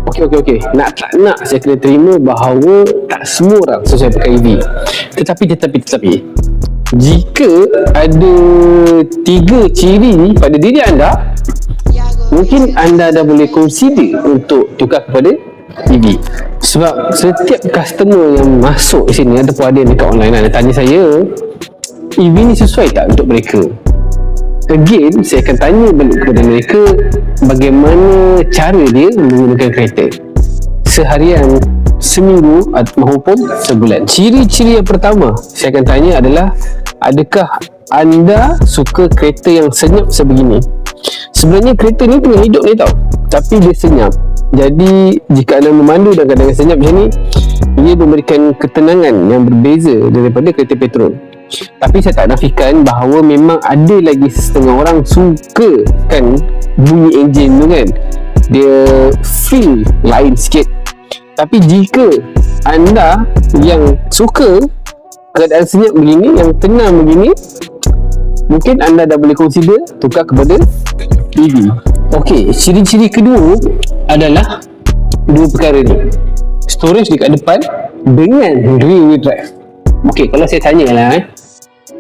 Okey. Nak tak nak saya kena terima bahawa tak semua orang sesuai pakai EV. Tetapi jika ada 3 ciri pada diri anda, mungkin anda dah boleh consider untuk tukar kepada EV. Sebab setiap customer yang masuk di sini ataupun ada yang dekat online ada tanya saya, EV ni sesuai tak untuk mereka? Again, saya akan tanya balik kepada mereka bagaimana cara dia menggunakan kereta seharian, seminggu maupun sebulan. Ciri-ciri yang pertama saya akan tanya adalah, adakah anda suka kereta yang senyap sebegini? Sebenarnya kereta ni tengah hidup ni tau, tapi dia senyap. Jadi jika anda memandu dan keadaan senyap macam ni, ia memberikan ketenangan yang berbeza daripada kereta petrol. Tapi saya tak nafikan bahawa memang ada lagi setengah orang suka kan bunyi enjin tu kan, dia feel lain sikit. Tapi jika anda yang suka keadaan senyap begini, yang tenang begini, mungkin anda dah boleh consider tukar kepada EV. Okey, ciri-ciri kedua adalah 2 perkara ni. Storage dekat depan dengan rear wheel drive. Okey, kalau saya tanyalah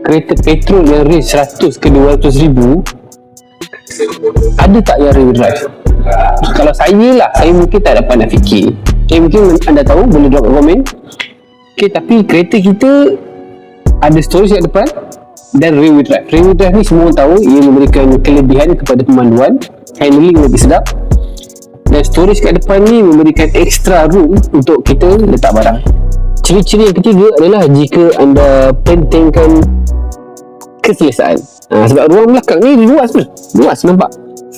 kereta petrol yang range 100 ke 200 ribu, ada tak yang rear wheel drive? Kalau saya mungkin tak dapat nak fikir. Mungkin anda tahu, boleh drop komen. Okey, tapi kereta kita ada storage kat depan dan rear wheel drive. Rear wheel drive ni semua orang tahu ia memberikan kelebihan kepada pemanduan, handling lebih sedap, dan storage kat depan ni memberikan extra room untuk kita letak barang. Ciri-ciri yang ketiga adalah jika anda pentingkan keselesaan. Sebab ruang belakang ni luas nampak.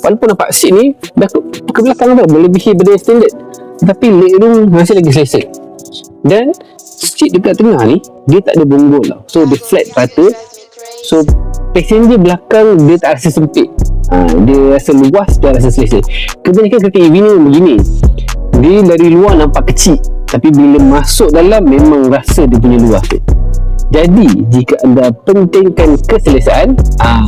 Walaupun nampak seat ni dah ke belakang dah melebihi daripada standard, tapi legroom masih lagi selesa. Dan seat dekat tengah ni dia tak ada bonggol tau, so dia flat rata. So passenger belakang dia tak rasa sempit, dia rasa luas, dia rasa selesa. Kebanyakan kereta EV ni begini, dia dari luar nampak kecil, tapi bila masuk dalam memang rasa dia punya luas tu. Jadi jika anda pentingkan keselesaan,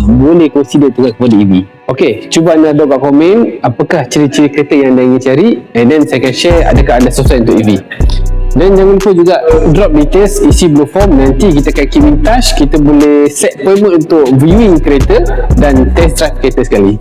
boleh consider tukar kepada EV. Okey, cuba anda drop kat komen apakah ciri-ciri kereta yang anda ingin cari, and then saya akan share adakah anda sesuai untuk EV. Dan jangan lupa juga drop details, isi blue form. Nanti kita akan keep in touch. Kita boleh set appointment untuk viewing kereta dan test drive kereta sekali.